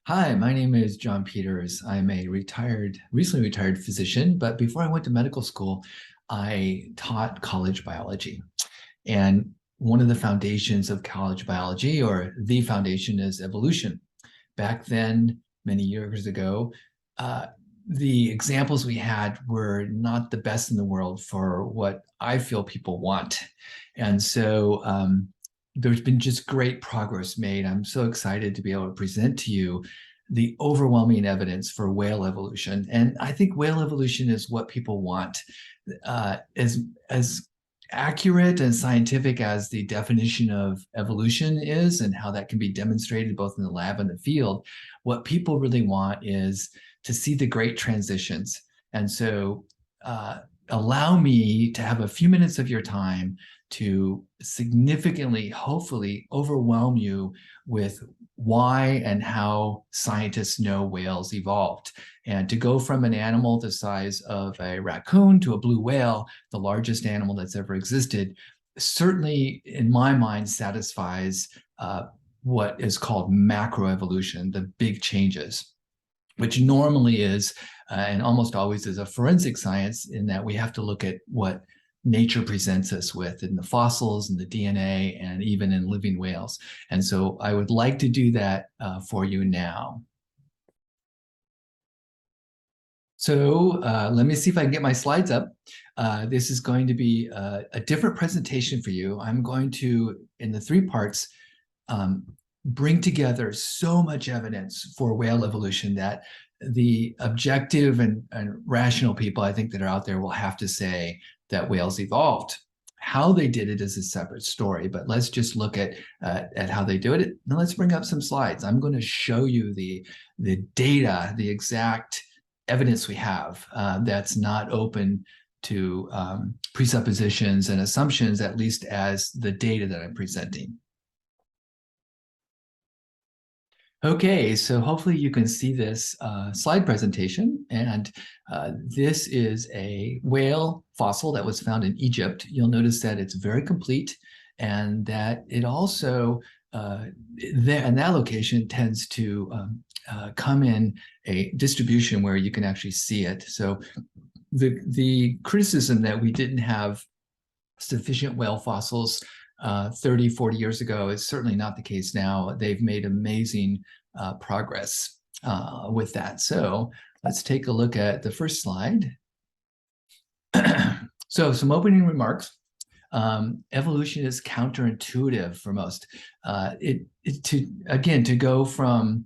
Hi, my name is John Peters. I'm a recently retired physician, but before I went to medical school, I taught college biology. And one of the foundations of college biology, or the foundation, is evolution. Back then, many years ago, uh, the examples we had were not the best in the world for what I feel people want. And so there's been just great progress made. I'm so excited to be able to present to you the overwhelming evidence for whale evolution. And I think whale evolution is what people want. As accurate and scientific as the definition of evolution is and how that can be demonstrated both in the lab and the field, what people really want is to see the great transitions. And so allow me to have a few minutes of your time to significantly, hopefully, overwhelm you with why and how scientists know whales evolved. And to go from an animal the size of a raccoon to a blue whale, the largest animal that's ever existed, certainly in my mind satisfies what is called macroevolution, the big changes, which normally is and almost always is a forensic science, in that we have to look at what nature presents us with in the fossils and the DNA and even in living whales. And so I would like to do that for you now. So let me see if I can get my slides up. This is going to be a different presentation for you. I'm going to, in the three parts, bring together so much evidence for whale evolution that the objective and rational people, I think, that are out there will have to say that whales evolved. How they did it is a separate story, but let's just look at how they do it. Now let's bring up some slides. I'm going to show you the data, the exact evidence we have that's not open to presuppositions and assumptions, at least as the data that I'm presenting. Okay, so hopefully you can see this slide presentation, and this is a whale fossil that was found in Egypt. You'll notice that it's very complete, and that it also, in that location, tends to come in a distribution where you can actually see it. So the criticism that we didn't have sufficient whale fossils 30, 40 years ago is certainly not the case now. They've made amazing progress with that. So let's take a look at the first slide. So some opening remarks. Evolution is counterintuitive for most. To go from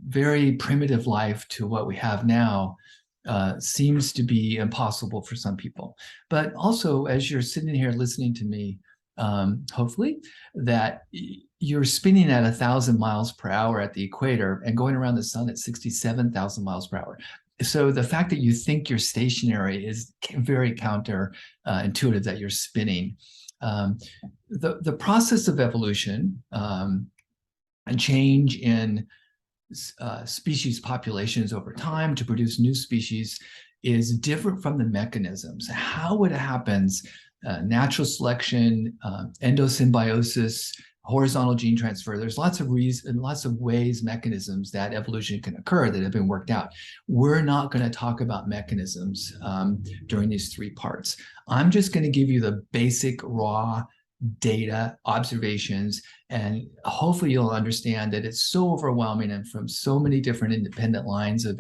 very primitive life to what we have now seems to be impossible for some people. But also, as you're sitting here listening to me, hopefully, that you're spinning at 1,000 miles per hour at the equator and going around the sun at 67,000 miles per hour. So the fact that you think you're stationary is very counterintuitive, that you're spinning. The process of evolution and change in species populations over time to produce new species is different from the mechanisms. How it happens, natural selection, endosymbiosis, horizontal gene transfer, there's lots of reasons, lots of ways, mechanisms that evolution can occur that have been worked out. We're not going to talk about mechanisms during these three parts. I'm just going to give you the basic raw data, observations, and hopefully you'll understand that it's so overwhelming and from so many different independent lines of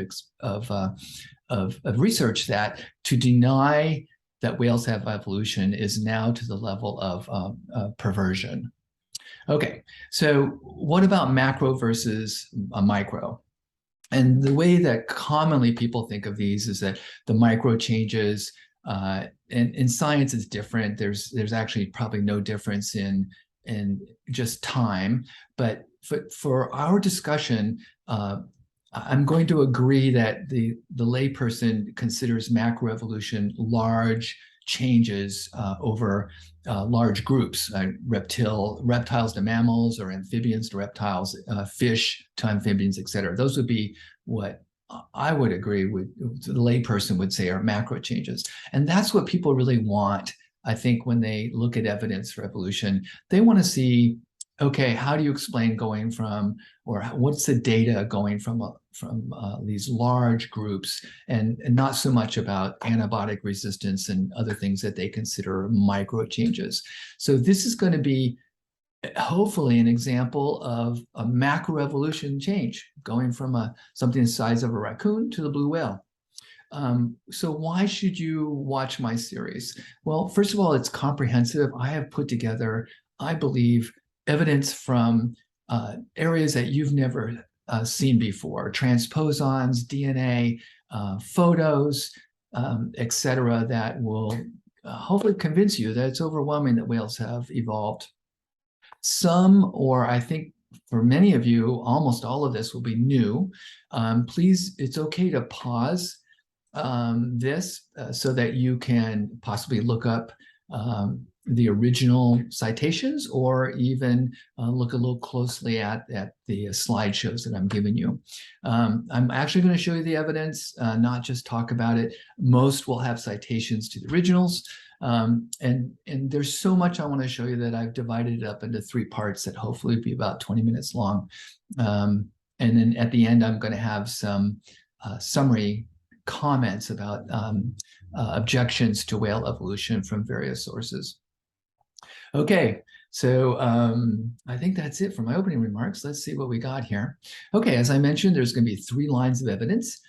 research that to deny that whales have evolution is now to the level of perversion. Okay, so what about macro versus micro? And the way that commonly people think of these is that the micro changes, and in science is different. There's actually probably no difference in just time. But for our discussion, I'm going to agree that the layperson considers macroevolution large changes over large groups, reptiles to mammals, or amphibians to reptiles, fish to amphibians, et cetera. Those would be what I would agree with, the layperson would say, are macro changes. And that's what people really want, I think, when they look at evidence for evolution. They want to see okay, how do you explain going from, or what's the data going from these large groups, and not so much about antibiotic resistance and other things that they consider micro changes. So this is going to be hopefully an example of a macroevolution change, going from something the size of a raccoon to the blue whale. So why should you watch my series? Well, first of all, it's comprehensive. I have put together, I believe, evidence from areas that you've never seen before: transposons, DNA, photos, etc., that will hopefully convince you that it's overwhelming that whales have evolved. Some, or I think for many of you, almost all of this will be new. Please, it's okay to pause this so that you can possibly look up the original citations, or even look a little closely at the slideshows that I'm giving you. I'm actually going to show you the evidence, not just talk about it. Most will have citations to the originals. And there's so much I want to show you that I've divided it up into 3 parts that hopefully will be about 20 minutes long. And then at the end, I'm going to have some summary comments about objections to whale evolution from various sources. Okay, so I think that's it for my opening remarks. Let's see what we got here. Okay, as I mentioned, there's going to be 3 lines of evidence.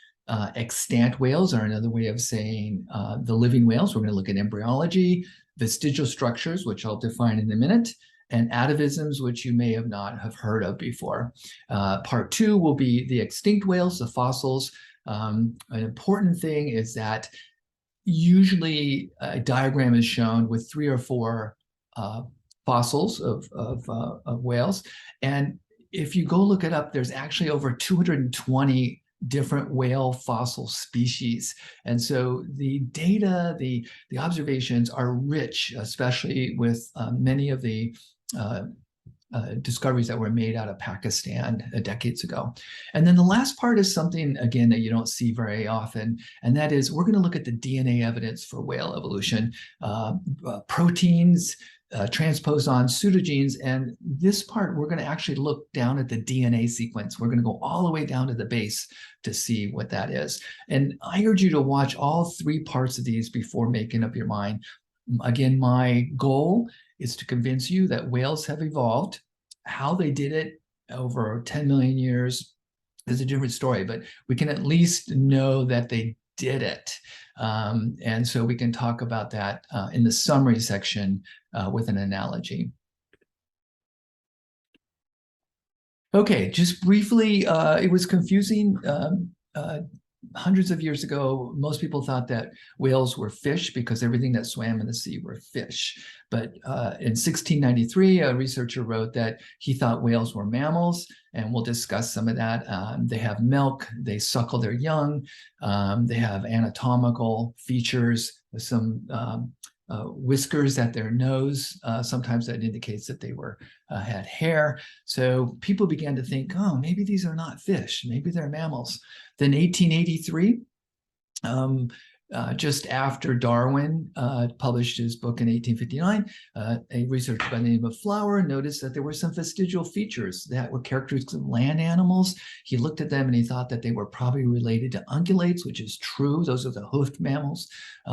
Extant whales are another way of saying the living whales. We're going to look at embryology, vestigial structures, which I'll define in a minute, and atavisms, which you may have not have heard of before. Part 2 will be the extinct whales, the fossils. An important thing is that usually a diagram is shown with 3 or 4 fossils of whales. And if you go look it up, there's actually over 220 different whale fossil species. And so the data, the observations are rich, especially with many of the discoveries that were made out of Pakistan decades ago. And then the last part is something, again, that you don't see very often, and that is we're going to look at the DNA evidence for whale evolution, proteins, transposons, pseudogenes, and this part, we're going to actually look down at the DNA sequence. We're going to go all the way down to the base to see what that is. And I urge you to watch all 3 parts of these before making up your mind. Again, my goal is to convince you that whales have evolved. How they did it over 10 million years is a different story, but we can at least know that they did it. And so we can talk about that in the summary section with an analogy. Okay, just briefly, it was confusing. Hundreds of years ago, most people thought that whales were fish because everything that swam in the sea were fish. But in 1693, a researcher wrote that he thought whales were mammals, and we'll discuss some of that. They have milk, they suckle their young, they have anatomical features, some whiskers at their nose. Sometimes that indicates that they had hair. So people began to think, oh, maybe these are not fish, maybe they're mammals. Then 1883, just after Darwin published his book in 1859, a researcher by the name of Flower noticed that there were some vestigial features that were characteristic of land animals. He looked at them and he thought that they were probably related to ungulates, which is true. Those are the hoofed mammals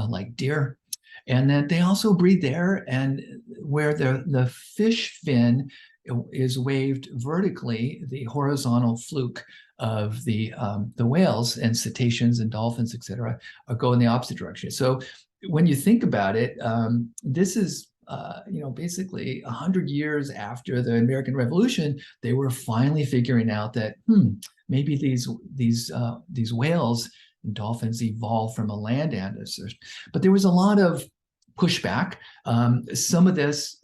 like deer. And that they also breed there, and where the fish fin is waved vertically, the horizontal fluke of the whales and cetaceans and dolphins, et cetera, go in the opposite direction. So when you think about it, this is basically 100 years after the American Revolution, they were finally figuring out that maybe these whales and dolphins evolved from a land ancestor. But there was a lot of pushback. Some of this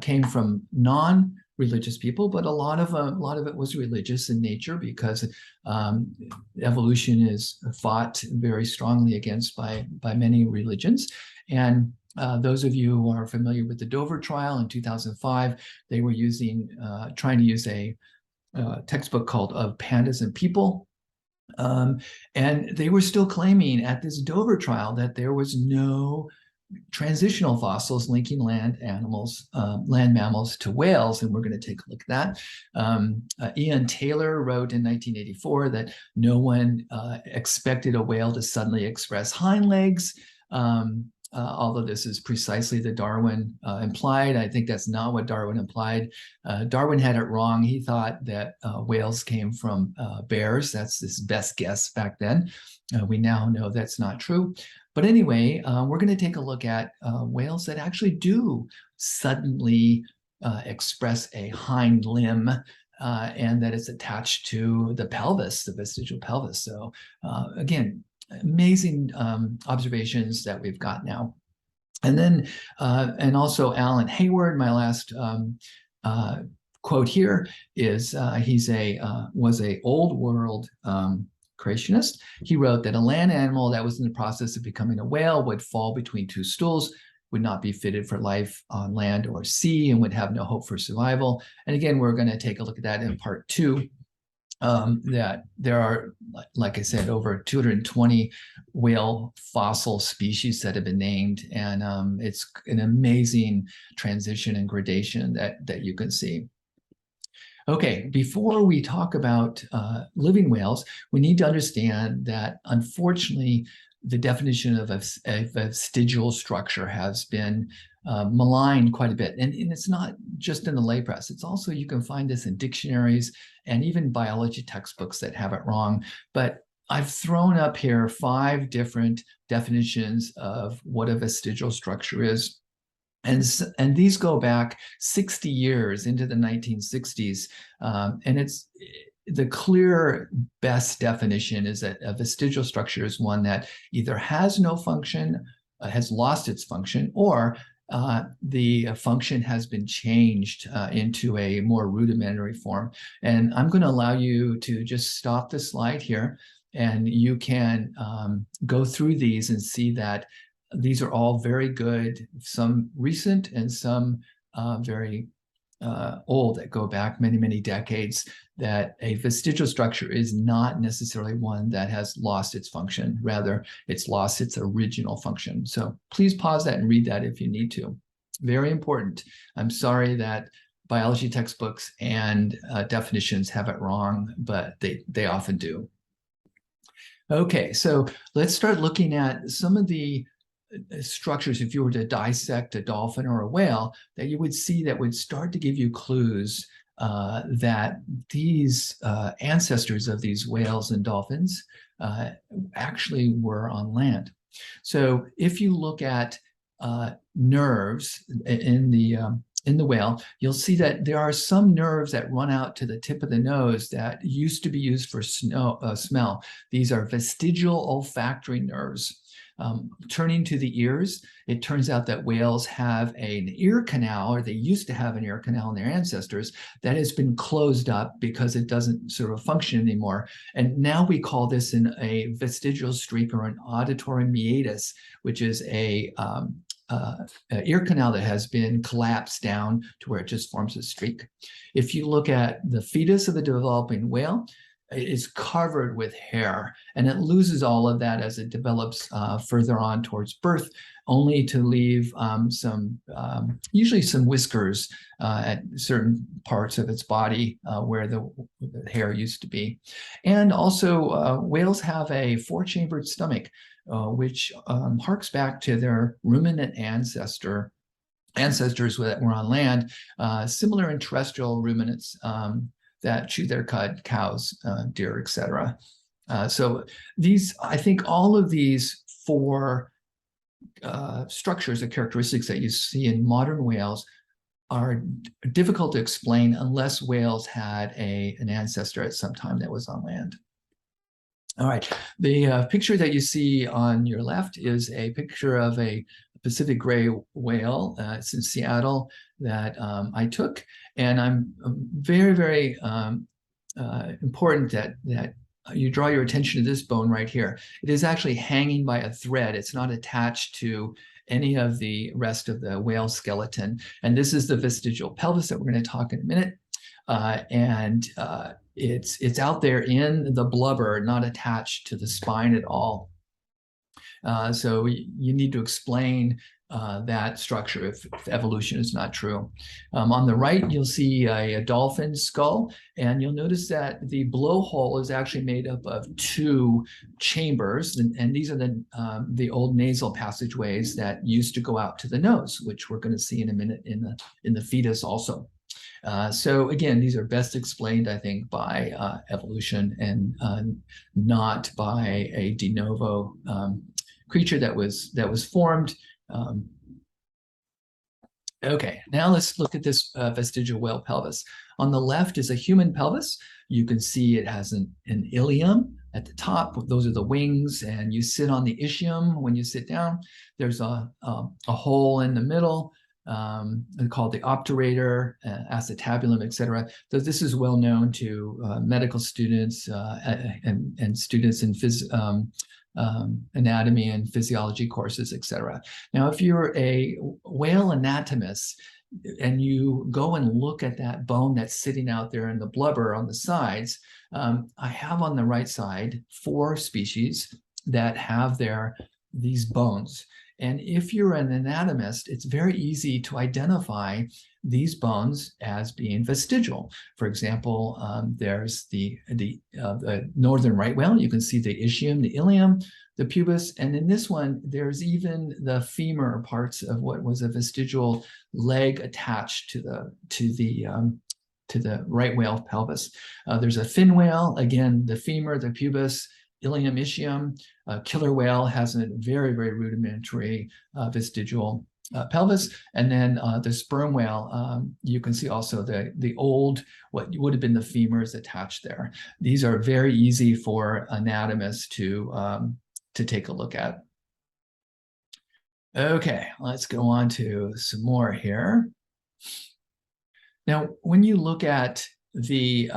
came from non-religious people, but a lot of it was religious in nature, because evolution is fought very strongly against by many religions. And those of you who are familiar with the Dover trial in 2005, they were trying to use a textbook called Of Pandas and People. And they were still claiming at this Dover trial that there was no transitional fossils linking land mammals to whales, and we're going to take a look at that. Ian Taylor wrote in 1984 that no one expected a whale to suddenly express hind legs. Although this is precisely the Darwin implied. I think that's not what Darwin implied. Darwin had it wrong. He thought that whales came from bears. That's his best guess back then. We now know that's not true. But anyway, we're going to take a look at whales that actually do suddenly express a hind limb, and that it's attached to the pelvis, the vestigial pelvis. So again, amazing observations that we've got now. And then, and also Alan Hayward, my last quote here is was a old world creationist. He wrote that a land animal that was in the process of becoming a whale would fall between two stools, would not be fitted for life on land or sea, and would have no hope for survival. And again, we're going to take a look at that in part 2. That there are, like I said, over 220 whale fossil species that have been named, and it's an amazing transition and gradation that you can see. Okay, before we talk about living whales, we need to understand that unfortunately, the definition of a vestigial structure has been maligned quite a bit. And it's not just in the lay press. It's also, you can find this in dictionaries and even biology textbooks that have it wrong. But I've thrown up here 5 different definitions of what a vestigial structure is. And these go back 60 years into the 1960s. And it's the clear best definition is that a vestigial structure is one that either has no function, has lost its function, or the function has been changed into a more rudimentary form. And I'm going to allow you to just stop the slide here, and you can go through these and see that these are all very good, some recent and some very old, that go back many, many decades, that a vestigial structure is not necessarily one that has lost its function. Rather, it's lost its original function. So please pause that and read that if you need to. Very important. I'm sorry that biology textbooks and definitions have it wrong, but they often do. Okay, so let's start looking at some of the structures. If you were to dissect a dolphin or a whale, that you would see that would start to give you clues that these ancestors of these whales and dolphins actually were on land. So if you look at nerves in the whale, you'll see that there are some nerves that run out to the tip of the nose that used to be used for smell. These are vestigial olfactory nerves. Turning to the ears, it turns out that whales have an ear canal, or they used to have an ear canal in their ancestors, that has been closed up because it doesn't sort of function anymore. And now we call this a vestigial streak, or an auditory meatus, which is a ear canal that has been collapsed down to where it just forms a streak. If you look at the fetus of a developing whale, it is covered with hair, and it loses all of that as it develops further on towards birth, only to leave usually some whiskers at certain parts of its body where the hair used to be. And also, whales have a 4-chambered stomach, which harks back to their ruminant ancestors that were on land, similar in terrestrial ruminants that chew their cud, cows, deer, etc. So these, I think all of these 4 structures or characteristics that you see in modern whales are difficult to explain unless whales had an ancestor at some time that was on land. All right, the picture that you see on your left is a picture of a Pacific gray whale. It's in Seattle that I took, and I'm very, very important that you draw your attention to this bone right here. It is actually hanging by a thread. It's not attached to any of the rest of the whale skeleton. And this is the vestigial pelvis that we're going to talk in a minute. It's out there in the blubber, not attached to the spine at all. So you need to explain that structure if evolution is not true. On the right, you'll see a dolphin skull, and you'll notice that the blowhole is actually made up of two chambers, and these are the old nasal passageways that used to go out to the nose, which we're going to see in a minute in the fetus also. So again, these are best explained, I think, by evolution and not by a de novo creature that was formed. Okay, now let's look at this vestigial whale pelvis. On the left is a human pelvis. You can see it has an ilium at the top. Those are the wings, and you sit on the ischium when you sit down. There's a hole in the middle called the obturator, acetabulum, etc. So this is well known to medical students and students in anatomy and physiology courses, etc. Now, if you're a whale anatomist and you go and look at that bone that's sitting out there in the blubber on the sides, I have on the right side 4 species that have these bones. And if you're an anatomist, it's very easy to identify these bones as being vestigial. For example, there's the northern right whale. You can see the ischium, the ilium, the pubis, and in this one, there's even the femur parts of what was a vestigial leg attached to the right whale pelvis. There's a fin whale, again, the femur, the pubis, ilium, ischium. Killer whale has a very, very rudimentary vestigial pelvis. And then the sperm whale, you can see also the old, what would have been the femurs attached there. These are very easy for anatomists to take a look at. Okay, let's go on to some more here. Now, when you look at the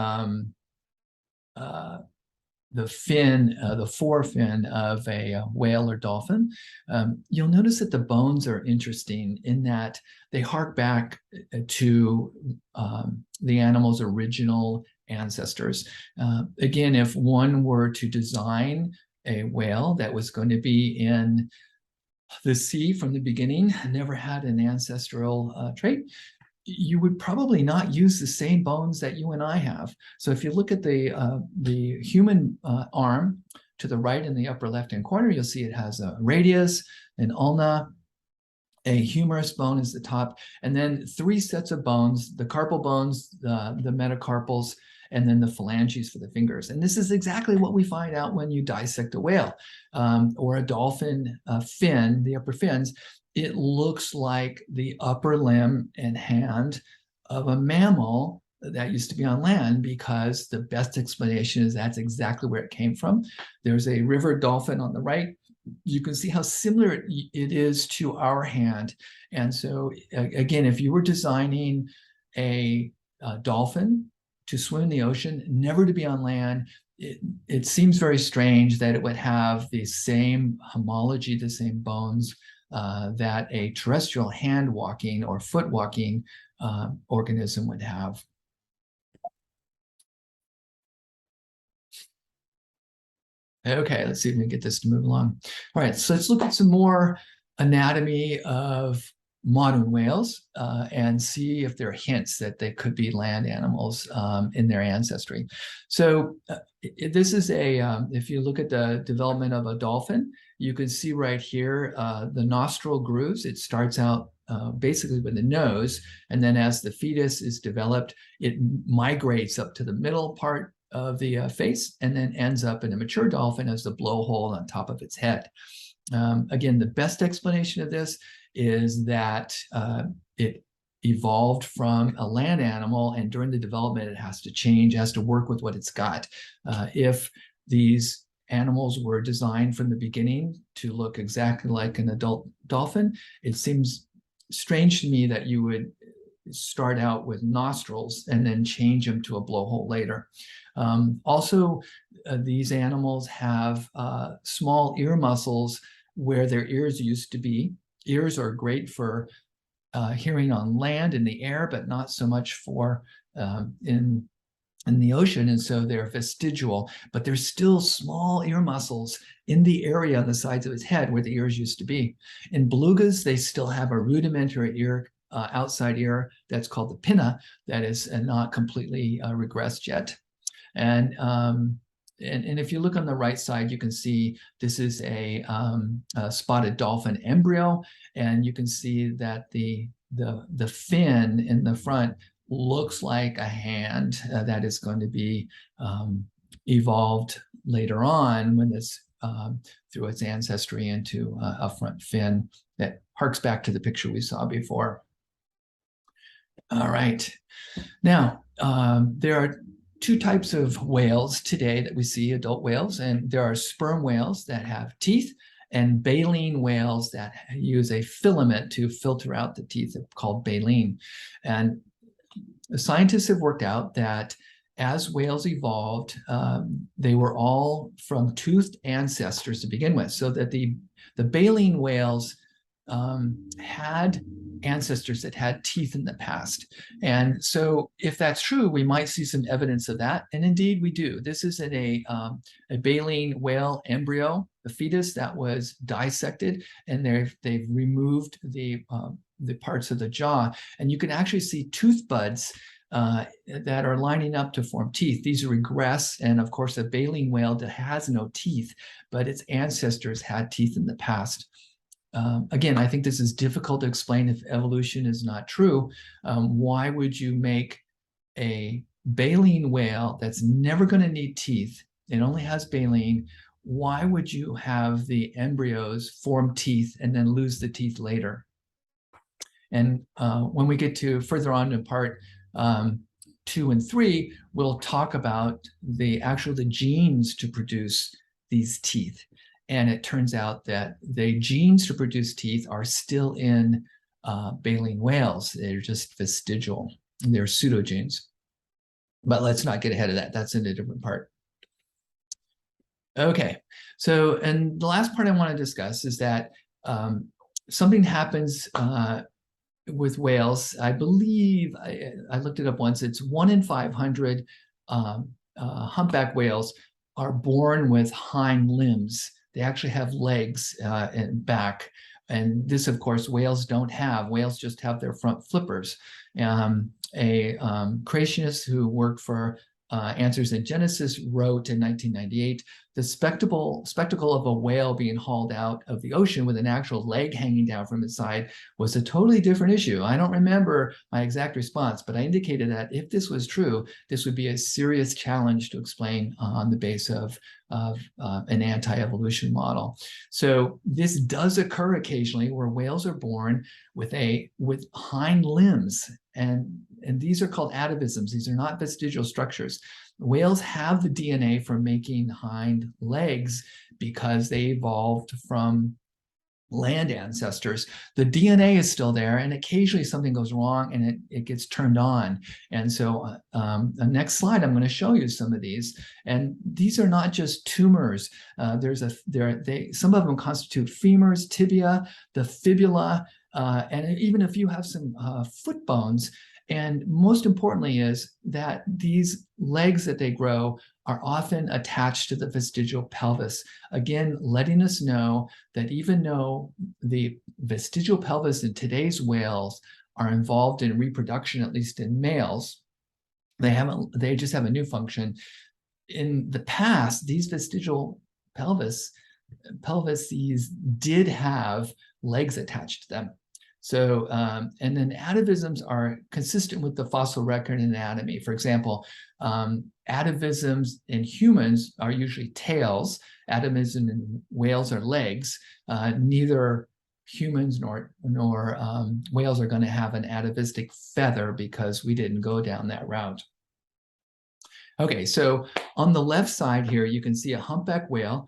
fin, the forefin of a whale or dolphin, you'll notice that the bones are interesting in that they hark back to the animal's original ancestors. Again, if one were to design a whale that was going to be in the sea from the beginning, never had an ancestral trait, you would probably not use the same bones that you and I have. So if you look at the human arm to the right in the upper left-hand corner, you'll see it has a radius, an ulna, a humerus bone is the top, and then 3 sets of bones, the carpal bones, the metacarpals, and then the phalanges for the fingers. And this is exactly what we find out when you dissect a whale or a dolphin fin, the upper fins. It looks like the upper limb and hand of a mammal that used to be on land, because the best explanation is that's exactly where it came from. There's a river dolphin on the right. You can see how similar it is to our hand. And so again, if you were designing a dolphin to swim in the ocean, never to be on land, it seems very strange that it would have the same homology, the same bones that a terrestrial hand walking or foot walking organism would have. Okay, let's see if we can get this to move along. All right, so let's look at some more anatomy of modern whales and see if there are hints that they could be land animals in their ancestry. So this is if you look at the development of a dolphin, you can see right here the nostril grooves. It starts out basically with the nose, and then as the fetus is developed, it migrates up to the middle part of the face, and then ends up in a mature dolphin as the blowhole on top of its head. Again, the best explanation of this is that it evolved from a land animal, and during the development, it has to change, has to work with what it's got. If these animals were designed from the beginning to look exactly like an adult dolphin, it seems strange to me that you would start out with nostrils and then change them to a blowhole later. Also, these animals have small ear muscles where their ears used to be. Ears are great for hearing on land in the air, but not so much for in in the ocean, and so they're vestigial, but there's still small ear muscles in the area on the sides of his head where the ears used to be. In belugas, they still have a rudimentary ear, outside ear that's called the pinna, that is not completely regressed yet. And if you look on the right side, you can see this is a spotted dolphin embryo, and you can see that the fin in the front looks like a hand that is going to be evolved later on when this through its ancestry into a front fin that harks back to the picture we saw before. All right. Now, there are two types of whales today that we see, adult whales, and there are sperm whales that have teeth and baleen whales that use a filament to filter out the teeth called baleen. And the scientists have worked out that as whales evolved, they were all from toothed ancestors to begin with, so that the baleen whales had ancestors that had teeth in the past. And so if that's true, we might see some evidence of that. And indeed we do. This is in a baleen whale embryo, the fetus that was dissected, and they've removed the parts of the jaw. And you can actually see tooth buds that are lining up to form teeth. These regress, and of course a baleen whale that has no teeth, but its ancestors had teeth in the past. Again, I think this is difficult to explain if evolution is not true. Why would you make a baleen whale that's never going to need teeth? It only has baleen. Why would you have the embryos form teeth and then lose the teeth later? And when we get to further on in part 2 and 3, we'll talk about the genes to produce these teeth. And it turns out that the genes to produce teeth are still in baleen whales. They're just vestigial. They're pseudogenes. But let's not get ahead of that. That's in a different part. Okay, so, and the last part I want to discuss is that something happens with whales. I believe, I looked it up once, it's 1 in 500 humpback whales are born with hind limbs. They actually have legs and back. And this, of course, whales don't have. Whales just have their front flippers. A creationist who worked for Answers in Genesis wrote in 1998, the spectacle of a whale being hauled out of the ocean with an actual leg hanging down from its side was a totally different issue. I don't remember my exact response, but I indicated that if this was true, this would be a serious challenge to explain on the basis of an anti-evolution model. So this does occur occasionally where whales are born with hind limbs, and these are called atavisms. These are not vestigial structures. Whales have the DNA for making hind legs because they evolved from land ancestors. The DNA is still there, and occasionally something goes wrong and it gets turned on. And so the next slide, I'm going to show you some of these. And these are not just tumors. Some of them constitute femurs, tibia, the fibula, and even if you have some foot bones. And most importantly is that these legs that they grow are often attached to the vestigial pelvis. Again, letting us know that even though the vestigial pelvis in today's whales are involved in reproduction, at least in males, they just have a new function. In the past, these vestigial pelvises did have legs attached to them. So, and then atavisms are consistent with the fossil record in anatomy. For example, atavisms in humans are usually tails. Atavism in whales are legs. Neither humans nor whales are going to have an atavistic feather because we didn't go down that route. Okay, so on the left side here, you can see a humpback whale.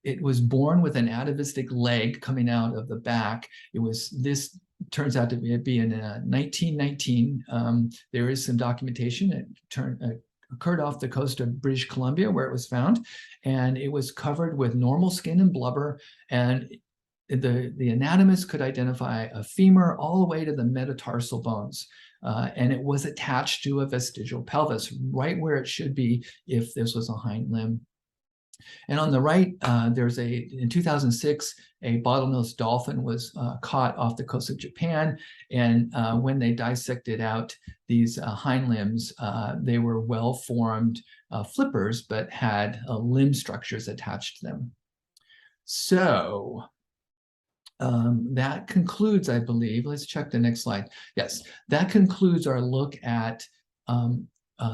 It was born with an atavistic leg coming out of the back. This turns out to be in 1919. There is some documentation. It occurred off the coast of British Columbia where it was found, and it was covered with normal skin and blubber. And the anatomist could identify a femur all the way to the metatarsal bones. And it was attached to a vestigial pelvis, right where it should be if this was a hind limb. And on the right, in 2006, a bottlenose dolphin was caught off the coast of Japan. And when they dissected out these hind limbs, they were well-formed flippers, but had limb structures attached to them. So that concludes, I believe, let's check the next slide. Yes, that concludes our look at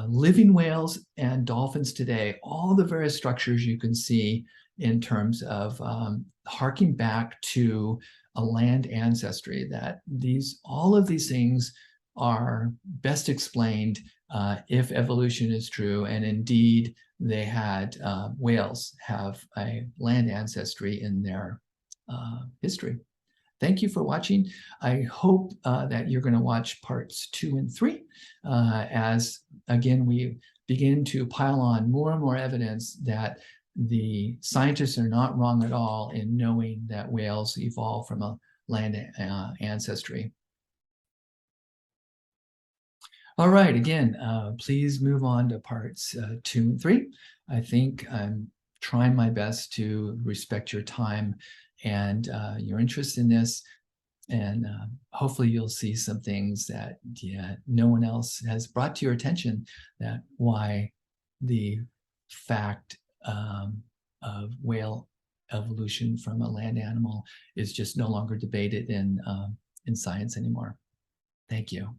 living whales and dolphins today, all the various structures you can see in terms of harking back to a land ancestry, that all of these things are best explained if evolution is true, and indeed they had whales have a land ancestry in their history. Thank you for watching. I hope that you're going to watch parts 2 and 3 as, again, we begin to pile on more and more evidence that the scientists are not wrong at all in knowing that whales evolved from a land ancestry. All right, again, please move on to parts 2 and 3. I think I'm trying my best to respect your time and your interest in this. And hopefully you'll see some things that no one else has brought to your attention, that why the fact of whale evolution from a land animal is just no longer debated in science anymore. Thank you.